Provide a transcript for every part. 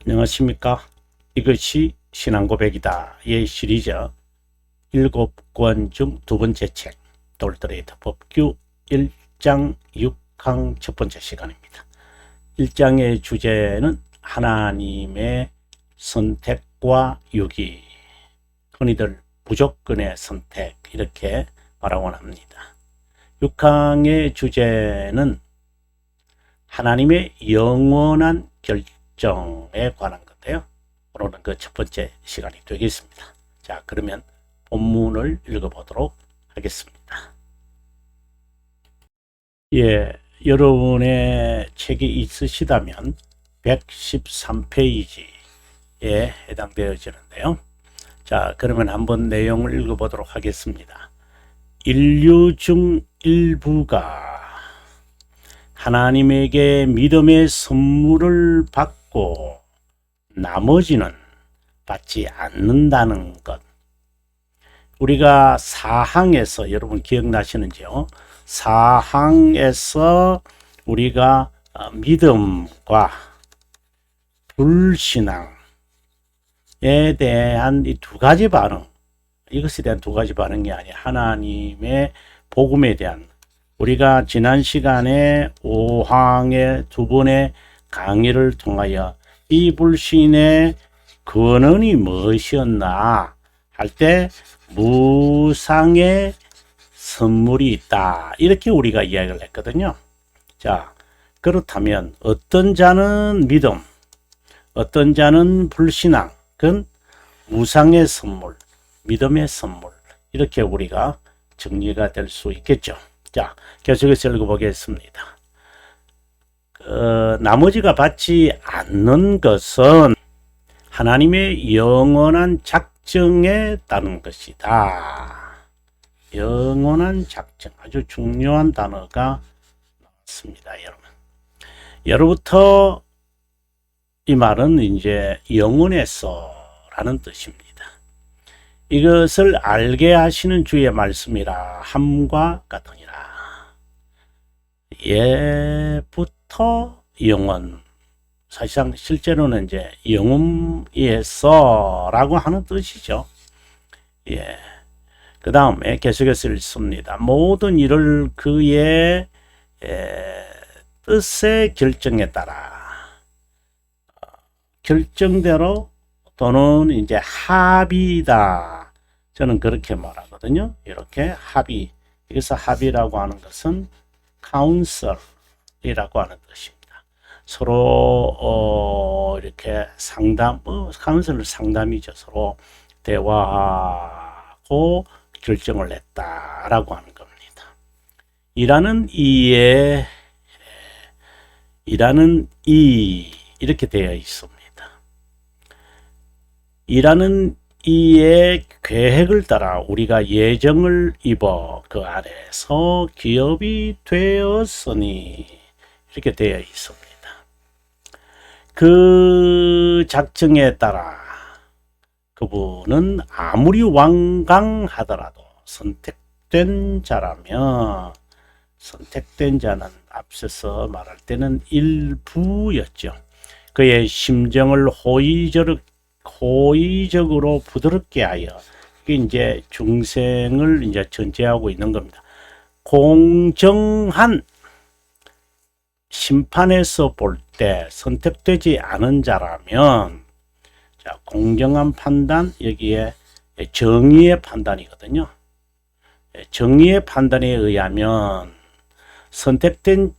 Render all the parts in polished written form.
안녕하십니까. 이것이 신앙고백이다. 의 시리즈 7권 중 두 번째 책 돌더레이트 법규 1장 6항 첫 번째 시간입니다. 1장의 주제는 하나님의 선택과 유기, 흔히들 무조건의 선택 이렇게 말하곤 합니다. 6항의 주제는 하나님의 영원한 결정에 관한 건데요. 오늘은 그 첫 번째 시간이 되겠습니다. 자, 그러면 본문을 읽어보도록 하겠습니다. 예, 여러분의 책이 있으시다면 113페이지에 해당되어지는데요. 자, 그러면 한번 내용을 읽어보도록 하겠습니다. 인류 중 일부가 하나님에게 믿음의 선물을 받고 나머지는 받지 않는다는 것. 우리가 사항에서 여러분 기억나시는지요? 사항에서 우리가 믿음과 불신앙에 대한 이 두 가지 반응, 이것에 대한 두 가지 반응이 아니라 하나님의 복음에 대한, 우리가 지난 시간에 5항의 두 번의 강의를 통하여 이 불신의 근원이 무엇이었나 할 때 무상의 선물이 있다, 이렇게 우리가 이야기를 했거든요. 자, 그렇다면 어떤 자는 믿음, 어떤 자는 불신앙, 그건 무상의 선물, 믿음의 선물, 이렇게 우리가 정리가 될 수 있겠죠. 자, 계속해서 읽어보겠습니다. 나머지가 받지 않는 것은 하나님의 영원한 작정에 따른 것이다. 영원한 작정, 아주 중요한 단어가 나왔습니다, 여러분. 예로부터 이 말은 이제 영원에서라는 뜻입니다. 이것을 알게 하시는 주의 말씀이라 함과 같으니라. 예부터 영원, 사실상 실제로는 이제 영원에서라고 하는 뜻이죠. 예. 그 다음에 계속해서 읽습니다. 모든 일을 그의 뜻의 결정에 따라 결정대로 또는 이제 합의다. 저는 그렇게 말하거든요. 이렇게 합의. 여기서 합의라고 하는 것은 카운셀이라고 하는 뜻입니다. 서로 이렇게 상담, 카운셀은 상담이죠. 서로 대화하고 결정을 했다라고 하는 겁니다. 일하는 이에 일하는 이 이렇게 되어 있습니다. 일하는 이의 계획을 따라 우리가 예정을 입어 그 안에서 기업이 되었으니 이렇게 되어 있습니다. 그 작정에 따라 그분은 아무리 완강하더라도 선택된 자라면, 선택된 자는 앞서서 말할 때는 일부였죠. 그의 심정을 호의적으로 부드럽게 하여, 이게 이제 중생을 이제 전제하고 있는 겁니다. 공정한 심판에서 볼 때 선택되지 않은 자라면, 자, 공정한 판단, 여기에 정의의 판단이거든요. 정의의 판단에 의하면 선택되지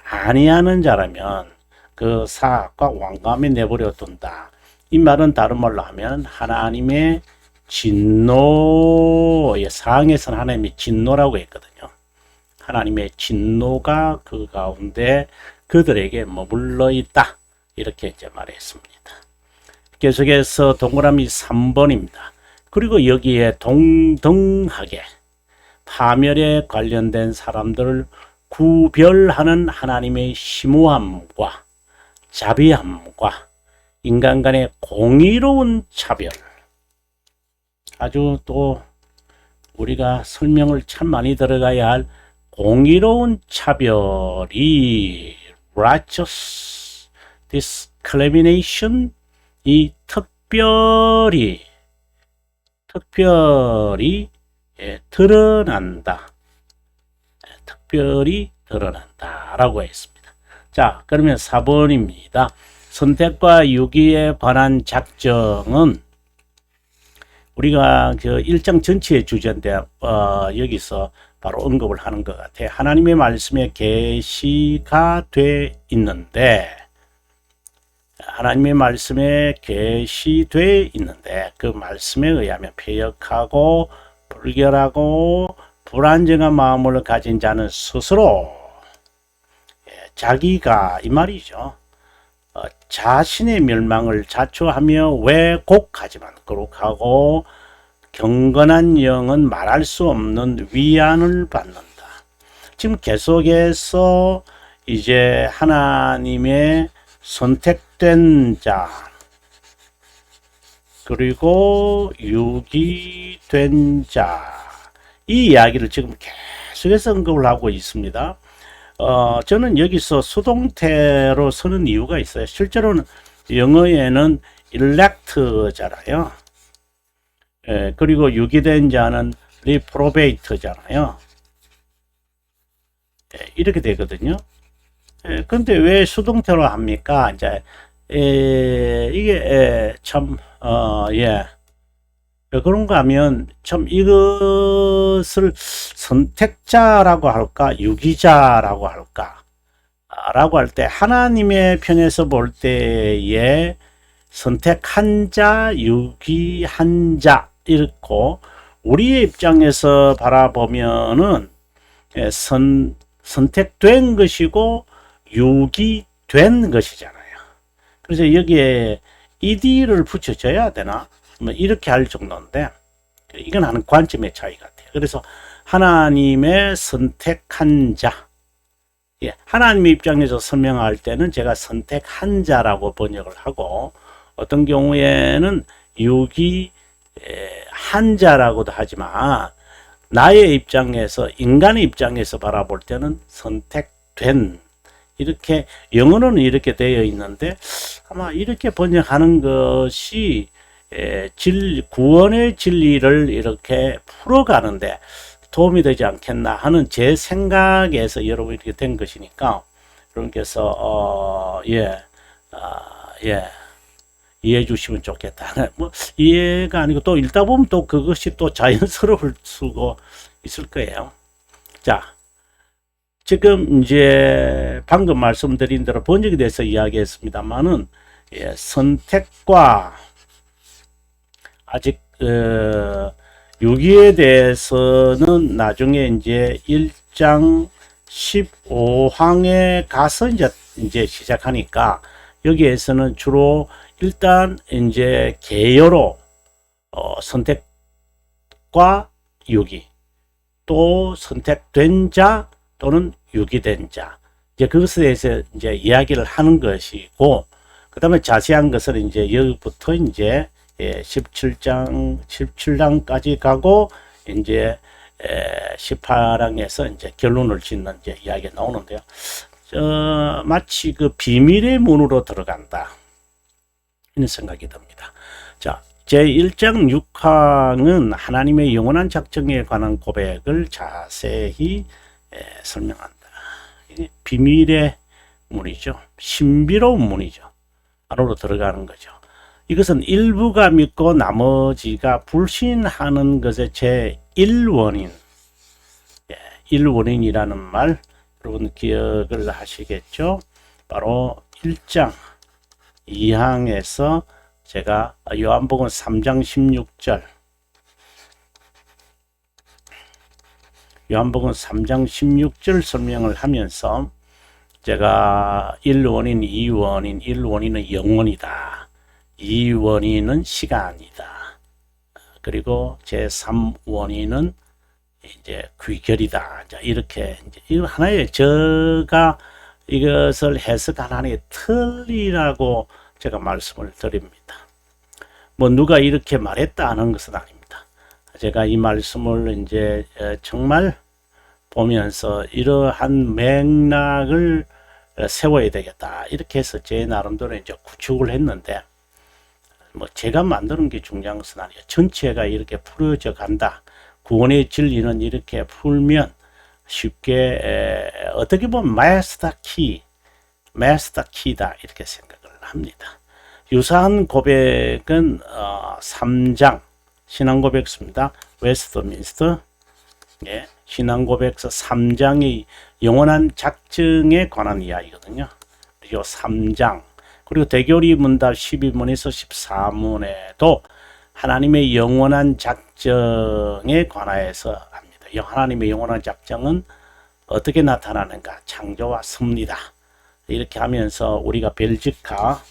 아니하는 자라면 그 사악과 완감에 내버려 둔다. 이 말은 다른 말로 하면 하나님의 진노의, 사항에서는 하나님의 진노라고 했거든요. 하나님의 진노가 그 가운데 그들에게 머물러 있다, 이렇게 이제 말했습니다. 계속해서 동그라미 3번입니다. 그리고 여기에 동등하게 파멸에 관련된 사람들을 구별하는 하나님의 심오함과 자비함과 인간 간의 공의로운 차별, 아주 또 우리가 설명을 참 많이 들어가야 할 공의로운 차별이 righteous discrimination, 이 특별히 드러난다. 특별히 드러난다 라고 했습니다. 자, 그러면 4번입니다. 선택과 유기에 관한 작정은 우리가 그 1장 전체의 주제인데 여기서 바로 언급을 하는 것 같아요. 하나님의 말씀에 계시가 돼 있는데 하나님의 말씀에 계시돼 있는데 그 말씀에 의하면 패역하고 불결하고 불안정한 마음을 가진 자는 스스로 자기가 이 말이죠. 자신의 멸망을 자초하며 왜곡하지만 거룩하고 경건한 영은 말할 수 없는 위안을 받는다. 지금 계속해서 이제 하나님의 선택된 자 그리고 유기된 자 이 이야기를 지금 계속해서 언급을 하고 있습니다. 저는 여기서 수동태로 쓰는 이유가 있어요. 실제로는 영어에는 elect잖아요. 그리고 유기된 자는 reprobate잖아요. 이렇게 되거든요. 근데 왜 수동태로 합니까? 이제 이게 참 왜 그런가 하면 참 이것을 선택자라고 할까 유기자라고 할까 라고 할 때 하나님의 편에서 볼 때에 선택한 자 유기한 자 이렇고 우리의 입장에서 바라보면은 선택된 것이고 유기된 것이잖아요. 그래서 여기에 ed를 붙여줘야 되나? 뭐 이렇게 할 정도인데 이건 하는 관점의 차이 같아요. 그래서 하나님의 선택한 자, 하나님의 입장에서 설명할 때는 제가 선택한 자라고 번역을 하고 어떤 경우에는 유기한 자라고도 하지만 나의 입장에서 인간의 입장에서 바라볼 때는 선택된 이렇게 영어로는 이렇게 되어 있는데 아마 이렇게 번역하는 것이 구원의 진리를 이렇게 풀어가는데 도움이 되지 않겠나 하는 제 생각에서 여러분이 이렇게 된 것이니까 여러분께서 이해해 주시면 좋겠다. 뭐 이해가 아니고 또 읽다 보면 또 그것이 또 자연스러울 수가 있을 거예요. 자, 지금 이제 방금 말씀드린 대로 번역에 대해서 이야기했습니다만은 선택과 아직 유기에 대해서는 나중에 이제 1장 15항에 가서 이제 시작하니까 여기에서는 주로 일단 이제 개요로 선택과 유기 또 선택된 자 또는 유기된 자 이제 그것에 대해서 이제 이야기를 하는 것이고 그 다음에 자세한 것은 이제 여기부터 이제 17장까지 가고 이제 18항에서 이제 결론을 짓는 이제 이야기가 나오는데요. 마치 그 비밀의 문으로 들어간다 이런 생각이 듭니다. 자, 제 1장 6항은 하나님의 영원한 작정에 관한 고백을 자세히 설명한다. 이게 비밀의 문이죠. 신비로운 문이죠. 안으로 들어가는 거죠. 이것은 일부가 믿고 나머지가 불신하는 것의 제1원인 1원인이라는 말 여러분 기억을 하시겠죠? 바로 1장 2항에서 제가 요한복음 3장 16절 요한복음 3장 16절 설명을 하면서 제가 1원인, 2원인, 1원인은 영원이다. 2원인은 시간이다. 그리고 제3원인은 이제 귀결이다. 이렇게 이거 하나의 제가 이것을 해석한 하나의 틀이라고 제가 말씀을 드립니다. 뭐 누가 이렇게 말했다 하는 것은 아닙니다. 제가 이 말씀을 이제 정말 보면서 이러한 맥락을 세워야 되겠다. 이렇게 해서 제 나름대로 이제 구축을 했는데, 뭐 제가 만드는 게 중요한 것은 아니에요. 전체가 이렇게 풀어져 간다. 구원의 진리는 이렇게 풀면 쉽게 어떻게 보면 마스터 키다 이렇게 생각을 합니다. 유사한 고백은 3장 신앙고백서입니다. 웨스트민스터 신앙고백서 3장의 영원한 작정에 관한 이야기거든요. 그리고 3장 그리고 대교리 문답 12문에서 14문에도 하나님의 영원한 작정에 관하여서 합니다. 하나님의 영원한 작정은 어떻게 나타나는가? 창조와 섭니다. 이렇게 하면서 우리가 벨지카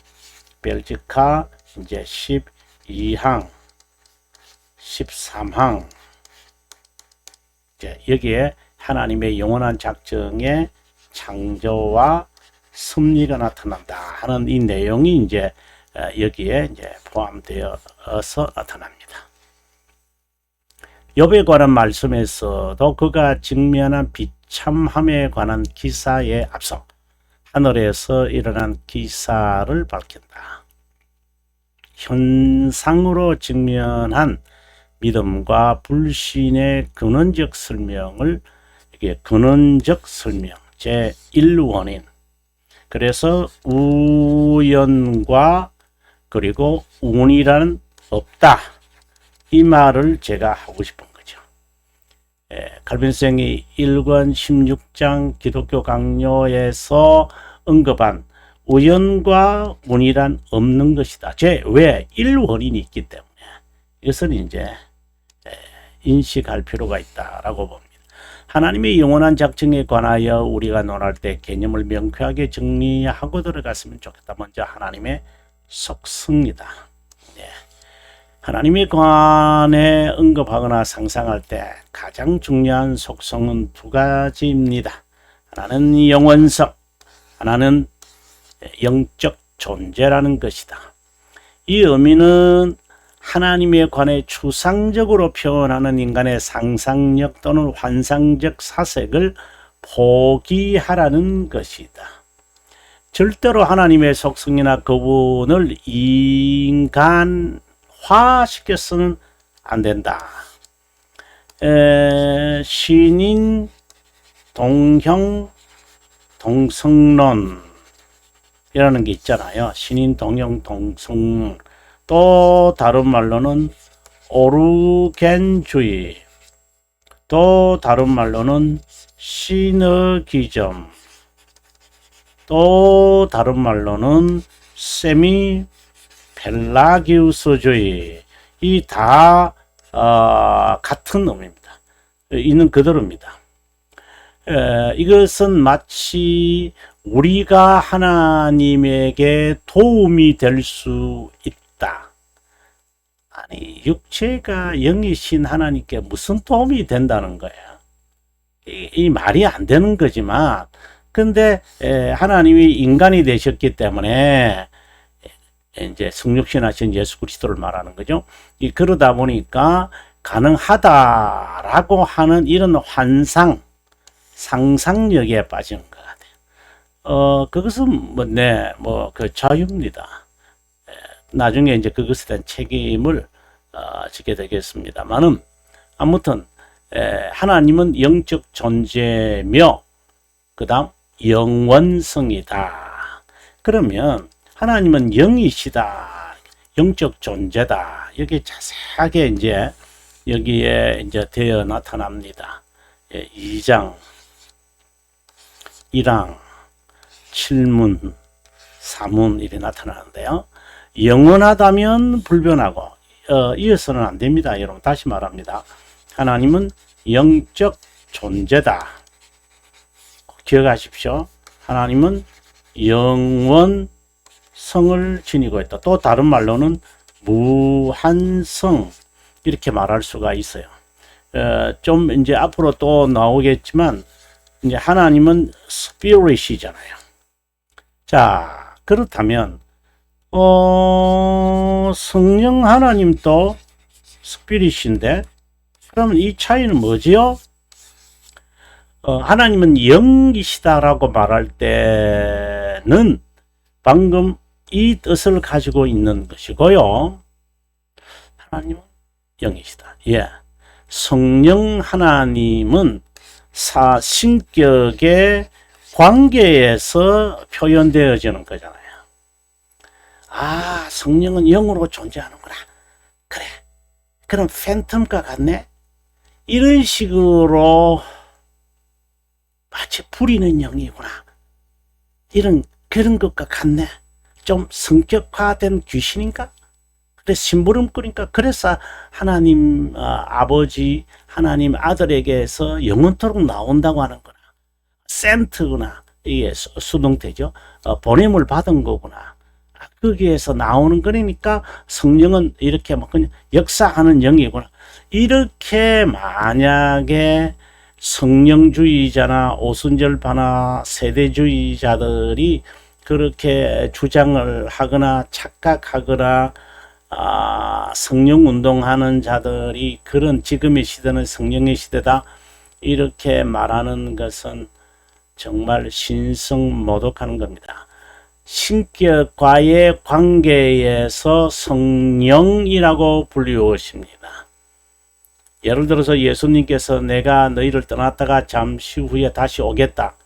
이제 12항 13항 이제 여기에 하나님의 영원한 작정의 창조와 섭리가 나타난다 하는 이 내용이 이제 여기에 이제 포함되어서 나타납니다. 욥에 관한 말씀에서도 그가 직면한 비참함에 관한 기사에 앞서 하늘에서 일어난 기사를 밝힌다. 현상으로 직면한 믿음과 불신의 근원적 설명을 이게 근원적 설명 제1원인 그래서 우연과 그리고 운이라는 없다 이 말을 제가 하고 싶은 거죠. 칼빈생이 1권 16장 기독교 강요에서 언급한 우연과 운이란 없는 것이다. 왜? 1원인이 있기 때문에 이것은 이제 인식할 필요가 있다라고 봅니다. 하나님의 영원한 작정에 관하여 우리가 논할 때 개념을 명쾌하게 정리하고 들어갔으면 좋겠다. 먼저 하나님의 속성이다. 하나님에 관해 언급하거나 상상할 때 가장 중요한 속성은 두 가지입니다. 하나는 영원성, 하나는 영적 존재라는 것이다. 이 의미는 하나님에 관해 추상적으로 표현하는 인간의 상상력 또는 환상적 사색을 포기하라는 것이다. 절대로 하나님의 속성이나 그분을 인간화시켜서는 안 된다. 신인 동형 동성론 이라는 게 있잖아요. 신인 동형 동성론 또 다른 말로는 오르겐주의 또 다른 말로는 시너기즘 또 다른 말로는 세미 펠라기우스주의 이 다 같은 의미입니다. 있는 그대로입니다. 이것은 마치 우리가 하나님에게 도움이 될 수 있다. 아니 육체가 영이신 하나님께 무슨 도움이 된다는 거예요. 이 말이 안 되는 거지만 근데 하나님이 인간이 되셨기 때문에 이제 성육신하신 예수 그리스도를 말하는 거죠. 그러다 보니까 가능하다라고 하는 이런 상상력에 빠지는 것 같아요. 그것은 그 자유입니다. 나중에 이제 그것에 대한 책임을 지게 되겠습니다만은 아무튼 하나님은 영적 존재며 그다음 영원성이다. 그러면 하나님은 영이시다. 영적 존재다. 여기 자세하게 이제 여기에 이제 되어 나타납니다. 2장 1항 7문 4문 이렇게 나타나는데요. 영원하다면 불변하고 이어서는 안 됩니다. 여러분 다시 말합니다. 하나님은 영적 존재다. 기억하십시오. 하나님은 영원성을 지니고 있다. 또 다른 말로는 무한성 이렇게 말할 수가 있어요. 좀 이제 앞으로 또 나오겠지만 이제 하나님은 스피릿이잖아요. 자, 그렇다면 성령 하나님도 스피릿인데 그러면 이 차이는 뭐지요? 하나님은 영이시다라고 말할 때는 방금 이 뜻을 가지고 있는 것이고요. 하나님은 영이시다. 예. 성령 하나님은 신격의 관계에서 표현되어지는 거잖아요. 아, 성령은 영으로 존재하는구나. 그래. 그럼 팬텀과 같네? 이런 식으로 마치 부리는 영이구나. 그런 것과 같네. 좀 성격화된 귀신인가? 그래서 심부름꾼인가? 그래서 하나님 아버지, 하나님 아들에게서 영원토록 나온다고 하는구나. 센트구나. 이게 수동태죠. 보냄을 받은 거구나. 거기에서 나오는 거니까 성령은 이렇게 막 그냥 역사하는 영이구나. 이렇게 만약에 성령주의자나 오순절파나 세대주의자들이 그렇게 주장을 하거나 착각하거나 성령 운동하는 자들이 그런 지금의 시대는 성령의 시대다 이렇게 말하는 것은 정말 신성모독하는 겁니다. 신격과의 관계에서 성령이라고 불리우십니다. 예를 들어서 예수님께서 내가 너희를 떠났다가 잠시 후에 다시 오겠다.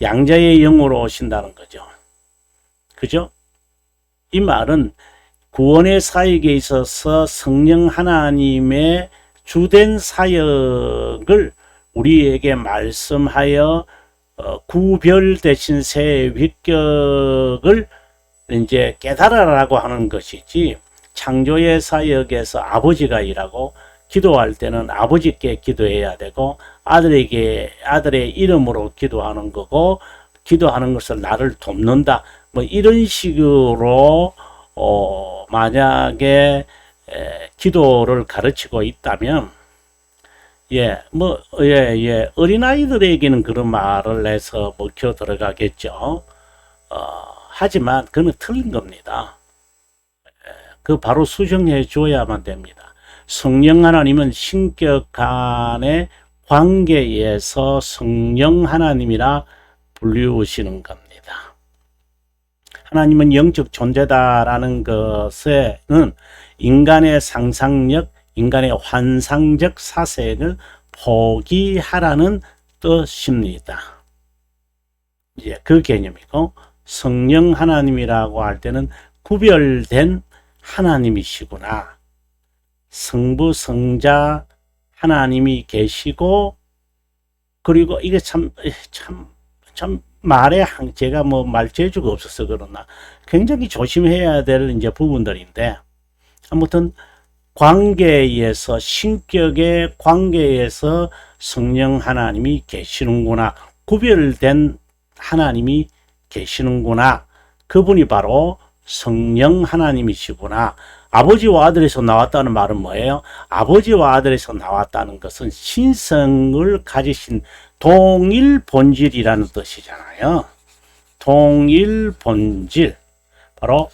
양자의 영으로 오신다는 거죠. 그죠? 이 말은 구원의 사역에 있어서 성령 하나님의 주된 사역을 우리에게 말씀하여 구별되신 새 위격을 이제 깨달아라고 하는 것이지, 창조의 사역에서 아버지가 일하고 기도할 때는 아버지께 기도해야 되고 아들의 이름으로 기도하는 거고 기도하는 것을 나를 돕는다 뭐 이런 식으로 만약에 기도를 가르치고 있다면 어린아이들에게는 그런 말을 해서 먹혀 들어가겠죠. 하지만 그는 틀린 겁니다. 그 바로 수정해 줘야만 됩니다. 성령 하나님은 신격 간의 관계에서 성령 하나님이라 불리우시는 겁니다. 하나님은 영적 존재다라는 것에는 인간의 상상력, 인간의 환상적 사색을 포기하라는 뜻입니다. 그 개념이고, 성령 하나님이라고 할 때는 구별된 하나님이시구나. 성부, 성자 하나님이 계시고, 그리고 이게 참 말에 제가 뭐 말재주가 없어서 그러나 굉장히 조심해야 될 이제 부분들인데, 아무튼 관계에서, 신격의 관계에서 성령 하나님이 계시는구나. 구별된 하나님이 계시는구나. 그분이 바로 성령 하나님이시구나. 아버지와 아들에서 나왔다는 말은 뭐예요? 아버지와 아들에서 나왔다는 것은 신성을 가지신 동일 본질이라는 뜻이잖아요. 동일 본질. 바로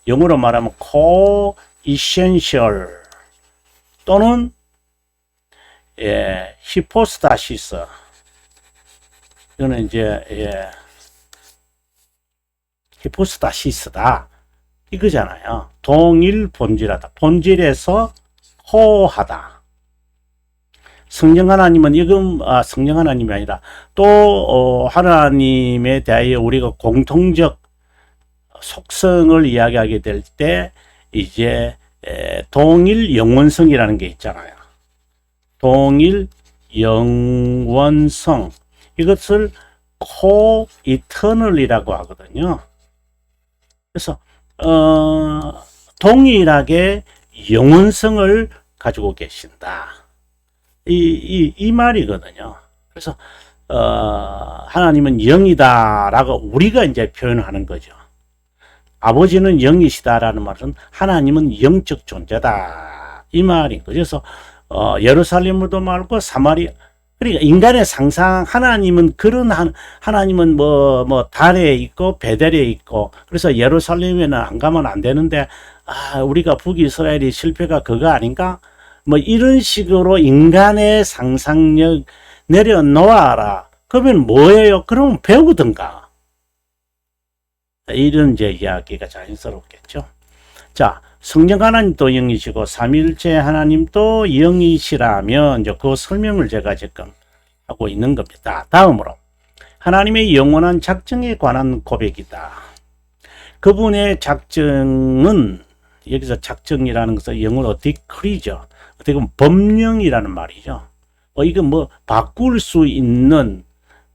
영어로 말하면 co-essential 또는 히포스타시스. 이거는 이제 히포스타시스다 이거잖아요. 동일 본질하다. 본질에서 호하다. 성령 하나님은 이건 성령 하나님이 아니라 또 하나님에 대하여 우리가 공통적 속성을 이야기하게 될 때 이제 동일 영원성이라는 게 있잖아요. 동일 영원성. 이것을 co-eternal이라고 하거든요. 그래서 동일하게 영원성을 가지고 계신다. 이 말이거든요. 그래서 하나님은 영이다라고 우리가 이제 표현하는 거죠. 아버지는 영이시다라는 말은 하나님은 영적 존재다 이 말인 거죠. 그래서 예루살렘으로도 말고 사마리아, 그러니까 인간의 상상, 하나님은 그런 하나님은 뭐 달에 있고 베델에 있고, 그래서 예루살렘에는 안 가면 안 되는데 우리가 북이스라엘이 실패가 그거 아닌가? 뭐 이런 식으로 인간의 상상력, 내려놓아라. 그러면 뭐예요? 그러면 배우든가. 이런 이제 이야기가 자연스럽겠죠. 자, 성령 하나님도 영이시고 삼위일체 하나님도 영이시라면 이제 그 설명을 제가 지금 하고 있는 겁니다. 다음으로 하나님의 영원한 작정에 관한 고백이다. 그분의 작정은 여기서 작정이라는 것은 영어로 디크리죠. 어떻게 보면 법령이라는 말이죠. 이거 뭐 바꿀 수 있는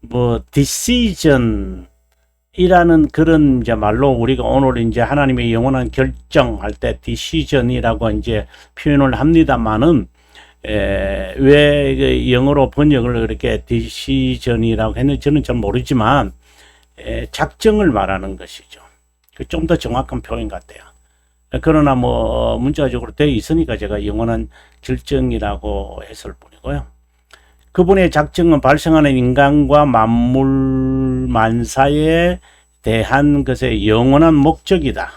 뭐 decision 이라는 그런 이제 말로 우리가 오늘 이제 하나님의 영원한 결정할 때 decision이라고 이제 표현을 합니다만은 왜 영어로 번역을 그렇게 decision이라고 했는지 저는 잘 모르지만 작정을 말하는 것이죠. 좀 더 정확한 표현 같아요. 그러나 뭐 문자적으로 되어 있으니까 제가 영원한 결정이라고 했을 뿐이고요. 그분의 작정은 발생하는 인간과 만물 만사에 대한 것의 영원한 목적이다.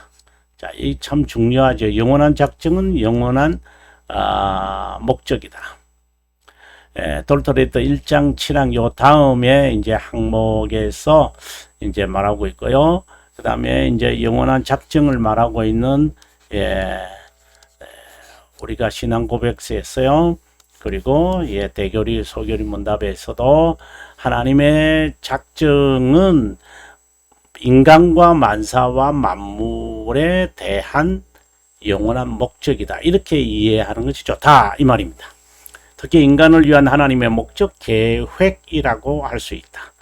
자, 이 참 중요하죠. 영원한 작정은 영원한 목적이다. 돌토레이터 1장 7항 요 다음에 이제 항목에서 이제 말하고 있고요. 그 다음에 이제 영원한 작정을 말하고 있는 우리가 신앙 고백서에서요. 그리고 대교리 소교리 문답에서도 하나님의 작정은 인간과 만사와 만물에 대한 영원한 목적이다. 이렇게 이해하는 것이 좋다. 이 말입니다. 특히 인간을 위한 하나님의 목적 계획이라고 할 수 있다.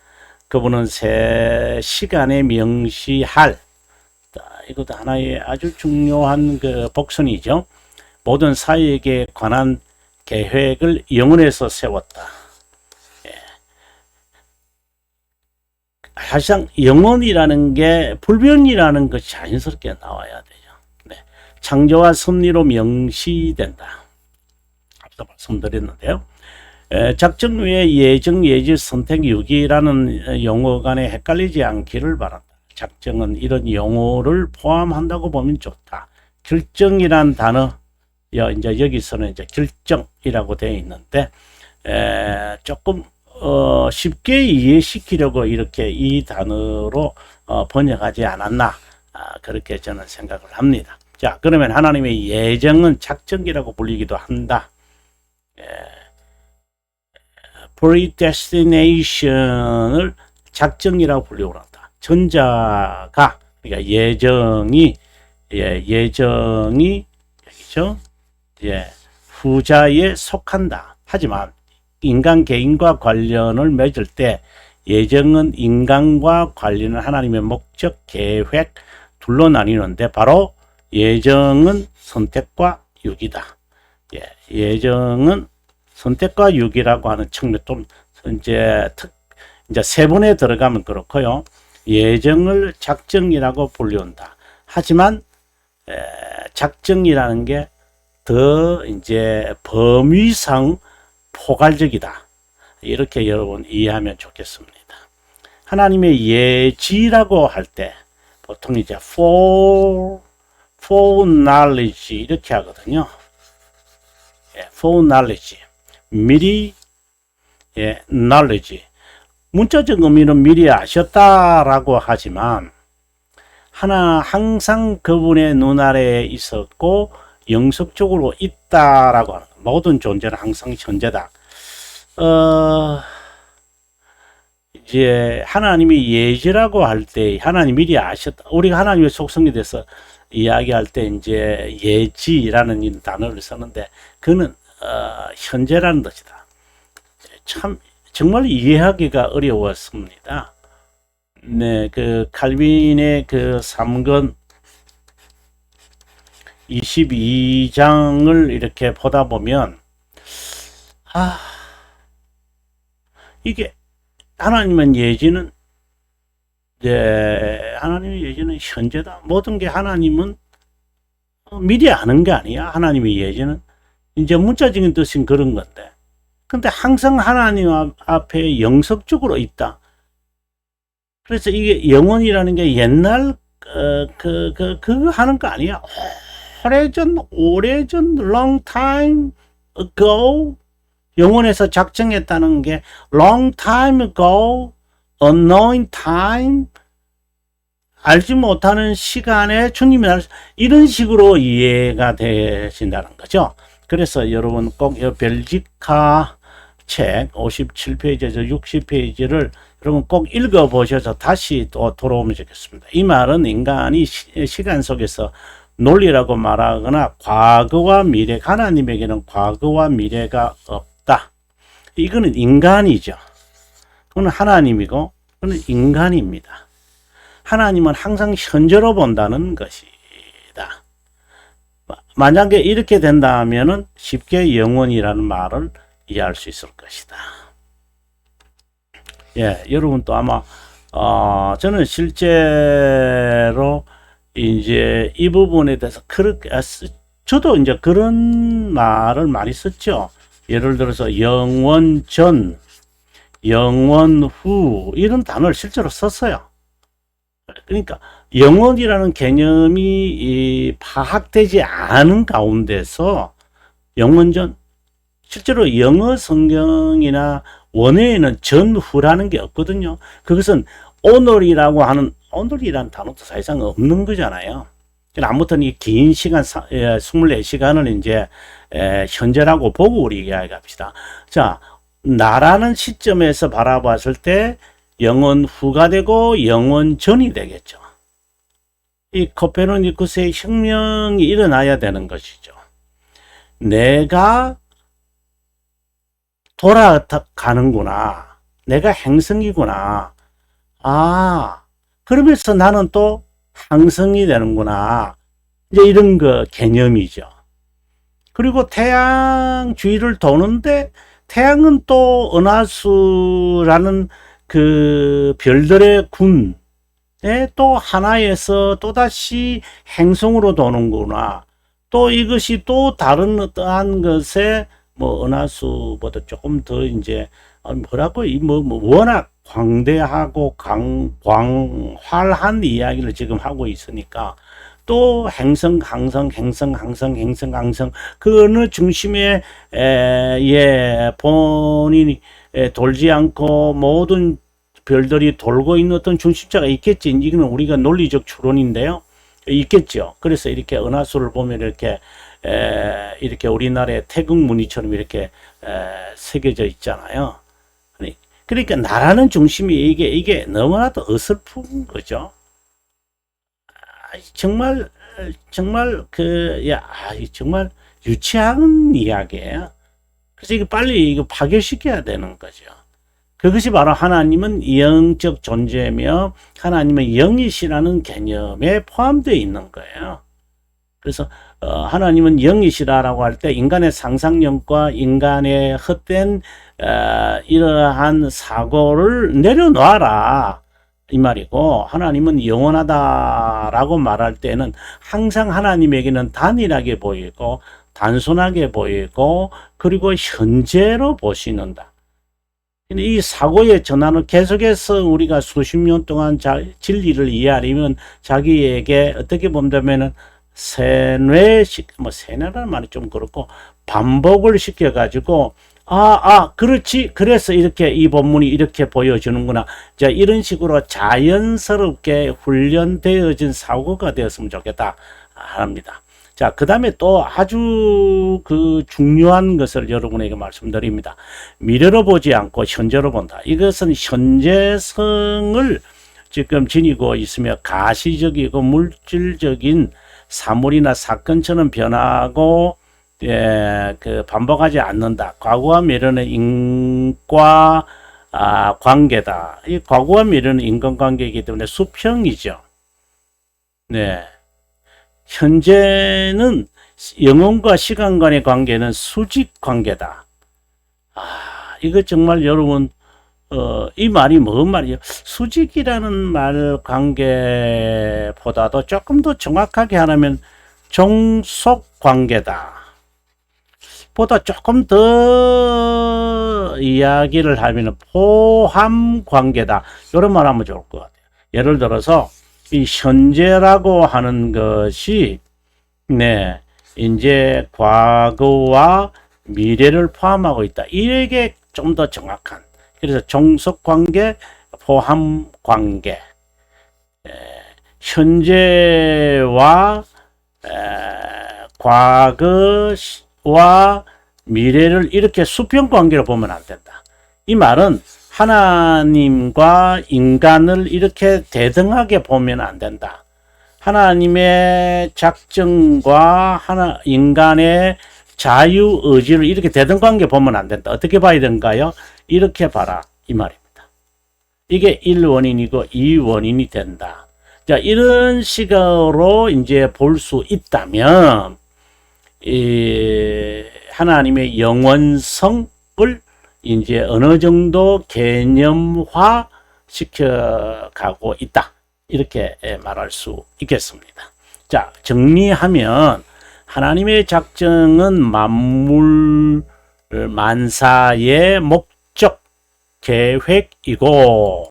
그분은 새 시간에 명시할, 이것도 하나의 아주 중요한 그 복선이죠. 모든 사회에 관한 계획을 영원에서 세웠다. 사실상 영원이라는 게 불변이라는 것이 자연스럽게 나와야 돼요. 네. 창조와 섭리로 명시된다. 앞서 말씀드렸는데요. 작정 외에 예정, 예지, 선택, 유기라는 용어 간에 헷갈리지 않기를 바란다. 작정은 이런 용어를 포함한다고 보면 좋다. 결정이란 단어, 이제 여기서는 이제 결정이라고 되어 있는데, 조금, 쉽게 이해시키려고 이렇게 이 단어로 번역하지 않았나, 그렇게 저는 생각을 합니다. 자, 그러면 하나님의 예정은 작정이라고 불리기도 한다. predestination을 작정이라고 불리고 한다. 전자가, 그러니까 예정이, 여기죠. 후자에 속한다. 하지만 인간 개인과 관련을 맺을 때 예정은 인간과 관련은 하나님의 목적, 계획 둘로 나뉘는데 바로 예정은 선택과 유기다. 예정은 선택과 유기라고 하는 측면 좀 이제 세 번에 들어가면 그렇고요. 예정을 작정이라고 불리운다. 하지만 작정이라는 게 더 이제 범위상 포괄적이다. 이렇게 여러분 이해하면 좋겠습니다. 하나님의 예지라고 할 때 보통 이제 foreknowledge 이렇게 하거든요. foreknowledge 미리 knowledge 문자적 의미는 미리 아셨다라고 하지만 항상 그분의 눈아래에 있었고 영속적으로 있다라고 하는 모든 존재는 항상 현재다. 이제 하나님이 예지라고 할 때 하나님 미리 아셨다. 우리가 하나님의 속성에 대해서 이야기할 때 이제 예지라는 이 단어를 쓰는데 그는 현재라는 뜻이다. 참 정말 이해하기가 어려웠습니다. 네, 그 칼빈의 그 3권 22장을 이렇게 보다 보면 이게 하나님의 예지는 하나님의 예지는 현재다. 모든 게 하나님은 미리 아는 게 아니야. 하나님의 예지는 이제 문자적인 뜻은 그런 건데 근데 항상 하나님 앞에 영속적으로 있다. 그래서 이게 영원이라는 게 옛날 그거 하는 거 아니야. 오래전 long time ago 영원에서 작정했다는 게 long time ago, unknown time, 알지 못하는 시간에 주님이 이런 식으로 이해가 되신다는 거죠. 그래서 여러분 꼭 이 벨지카 책 57페이지에서 60페이지를 여러분 꼭 읽어보셔서 다시 또 돌아오면 좋겠습니다. 이 말은 인간이 시간 속에서 논리라고 말하거나 과거와 미래, 하나님에게는 과거와 미래가 없다. 이거는 인간이죠. 그건 하나님이고 그건 인간입니다. 하나님은 항상 현재로 본다는 것이다. 만약에 이렇게 된다면은 쉽게 영원이라는 말을 이해할 수 있을 것이다. 예, 여러분 또 아마 저는 실제로 이제 이 부분에 대해서 그렇게 저도 이제 그런 말을 많이 썼죠. 예를 들어서 영원 전, 영원 후 이런 단어를 실제로 썼어요. 그러니까 영원이라는 개념이 파악되지 않은 가운데서 영원전, 실제로 영어 성경이나 원어에는 전후라는 게 없거든요. 그것은 오늘이라고 하는, 오늘이라는 단어도 사실상 없는 거잖아요. 아무튼 이 긴 시간, 24시간을 이제 현재라고 보고 우리 이야기합시다. 자, 나라는 시점에서 바라봤을 때 영원 후가 되고 영원 전이 되겠죠. 이 코페르니쿠스의 혁명이 일어나야 되는 것이죠. 내가 돌아가는구나. 내가 행성이구나. 아, 그러면서 나는 또 항성이 되는구나. 이제 이런 거 개념이죠. 그리고 태양 주위를 도는데 태양은 또 은하수라는 그 별들의 군에 또 하나에서 또다시 행성으로 도는구나. 또 이것이 또 다른 어떠한 것에 뭐 은하수보다 조금 더 이제 뭐라고 워낙 광대하고 광활한 이야기를 지금 하고 있으니까 또 행성, 항성, 행성, 항성, 행성, 항성 그 어느 중심에 본인이 돌지 않고 모든 별들이 돌고 있는 어떤 중심자가 있겠지. 이거는 우리가 논리적 추론인데요. 있겠죠. 그래서 이렇게 은하수를 보면 이렇게 우리나라의 태극 무늬처럼 이렇게 새겨져 있잖아요. 그러니까 나라는 중심이 이게 너무나도 어설픈 거죠. 정말 정말 유치한 이야기예요. 그래서 이거 빨리 이거 파괴시켜야 되는 거죠. 그것이 바로 하나님은 영적 존재며 하나님은 영이시라는 개념에 포함되어 있는 거예요. 그래서 하나님은 영이시라고 할 때 인간의 상상력과 인간의 헛된 이러한 사고를 내려놔라 이 말이고, 하나님은 영원하다라고 말할 때는 항상 하나님에게는 단일하게 보이고 단순하게 보이고 그리고 현재로 보시는다. 이 사고의 전환을 계속해서 우리가 수십 년 동안 진리를 이해하려면 자기에게 어떻게 본다면은 세뇌라는 말이 좀 그렇고 반복을 시켜가지고 그렇지. 그래서 이렇게 이 본문이 이렇게 보여주는구나. 자, 이런 식으로 자연스럽게 훈련되어진 사고가 되었으면 좋겠다 합니다. 자, 그 다음에 또 아주 중요한 것을 여러분에게 말씀드립니다. 미래로 보지 않고 현재로 본다. 이것은 현재성을 지금 지니고 있으며 가시적이고 물질적인 사물이나 사건처럼 변하고 반복하지 않는다. 과거와 미래는 인과 관계다. 이 과거와 미래는 인간관계이기 때문에 수평이죠. 네. 현재는 영혼과 시간 간의 관계는 수직 관계다. 이거 정말 여러분, 이 말이 뭔 말이에요? 수직이라는 말 관계보다도 조금 더 정확하게 하면 종속 관계다. 보다 조금 더 이야기를 하면 포함 관계다. 이런 말 하면 좋을 것 같아요. 예를 들어서 이 현재라고 하는 것이 이제 과거와 미래를 포함하고 있다. 이게 좀 더 정확한. 그래서 종속관계, 포함관계, 현재와 과거와 미래를 이렇게 수평관계로 보면 안 된다. 이 말은 하나님과 인간을 이렇게 대등하게 보면 안 된다. 하나님의 작정과 인간의 자유의지를 이렇게 대등관계 보면 안 된다. 어떻게 봐야 되는가요? 이렇게 봐라. 이 말입니다. 이게 1원인이고 2원인이 된다. 자, 이런 식으로 이제 볼 수 있다면, 하나님의 영원성을 이제 어느 정도 개념화 시켜가고 있다. 이렇게 말할 수 있겠습니다. 자, 정리하면 하나님의 작정은 만물 만사의 목적 계획이고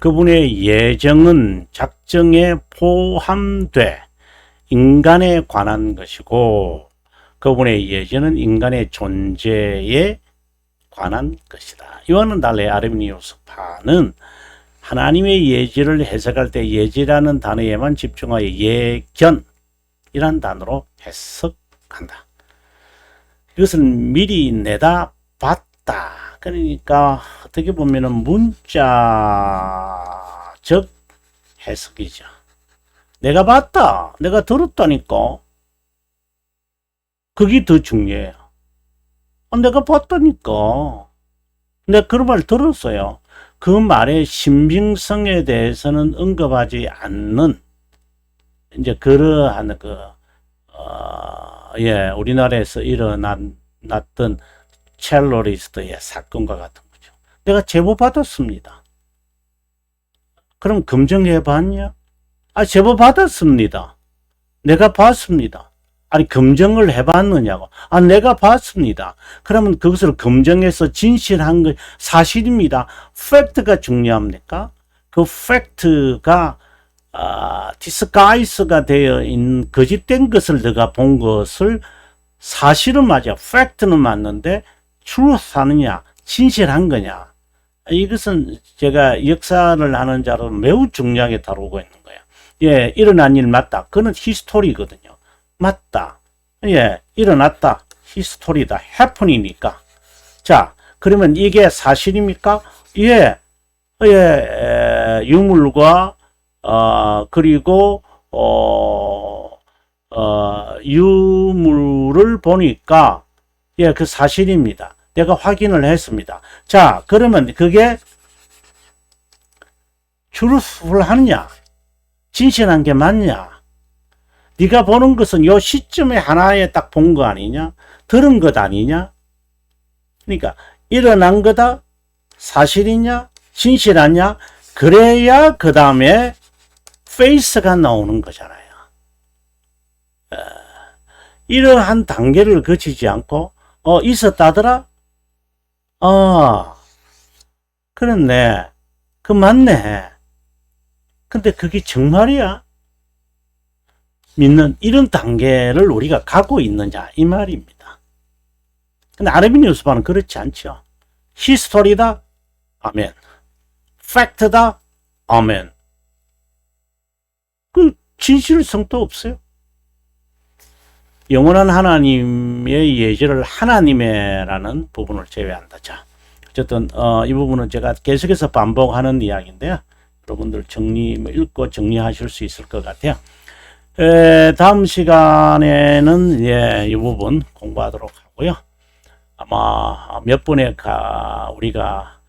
그분의 예정은 작정에 포함돼 인간에 관한 것이고 그분의 예정은 인간의 존재에 관한 것이다. 이와는 달리 아르미니우스파는 하나님의 예지를 해석할 때 예지라는 단어에만 집중하여 예견이란 단어로 해석한다. 이것은 미리 내다 봤다. 그러니까 어떻게 보면은 문자적 해석이죠. 내가 봤다. 내가 들었다니까. 그게 더 중요해요. 내가 봤다니까. 내가 그런 말 들었어요. 그 말의 신빙성에 대해서는 언급하지 않는 이제 그러한 우리나라에서 일어났던 첼로리스트의 사건과 같은 거죠. 내가 제보 받았습니다. 그럼 검증해 봤냐? 제보 받았습니다. 내가 봤습니다. 아니, 검증을 해봤느냐고. 내가 봤습니다. 그러면 그것을 검증해서 진실한 거 사실입니다. 팩트가 중요합니까? 그 팩트가 디스가이스가 되어 있는 거짓된 것을 내가 본 것을 사실은 맞아. 팩트는 맞는데 truth 하느냐, 진실한 거냐. 이것은 제가 역사를 하는 자로 매우 중요하게 다루고 있는 거예요. 예, 일어난 일 맞다. 그건 히스토리거든요. 맞다. 예, 일어났다. 히스토리다. 해프닝이니까. 자, 그러면 이게 사실입니까? 예, 유물과, 그리고, 유물을 보니까, 예, 그 사실입니다. 내가 확인을 했습니다. 자, 그러면 그게 truthful 하느냐? 진실한 게 맞냐? 네가 보는 것은 요 시점에 하나에 딱 본 거 아니냐? 들은 것 아니냐? 그러니까 일어난 거다? 사실이냐? 진실하냐? 그래야 그 다음에 페이스가 나오는 거잖아요. 이러한 단계를 거치지 않고 있었다더라? 그렇네. 그 맞네. 근데 그게 정말이야? 믿는 이런 단계를 우리가 가고 있느냐 이 말입니다. 근데 아르미니우스파는 그렇지 않죠. 히스토리다? 아멘. 팩트다? 아멘. 그 진실성도 없어요. 영원한 하나님의 예지를 하나님의라는 부분을 제외한다. 자, 어쨌든 이 부분은 제가 계속해서 반복하는 이야기인데요. 여러분들 읽고 정리하실 수 있을 것 같아요. 다음 시간에는 이 부분 공부하도록 하고요. 아마 몇 번에 우리가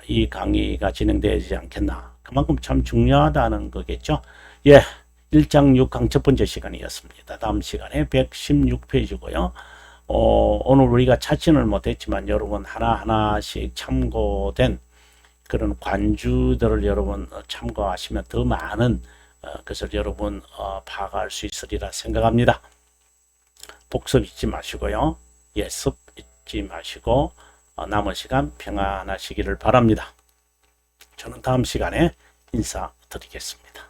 이 강의가 진행되지 않겠나. 그만큼 참 중요하다는 거겠죠. 1장 6강 첫 번째 시간이었습니다. 다음 시간에 116페이지고요. 오늘 우리가 찾지는 못했지만 여러분 하나하나씩 참고된 그런 관주들을 여러분 참고하시면 더 많은 것을 여러분 파악할 수 있으리라 생각합니다. 복습 잊지 마시고요. 예습 잊지 마시고 남은 시간 평안하시기를 바랍니다. 저는 다음 시간에 인사드리겠습니다.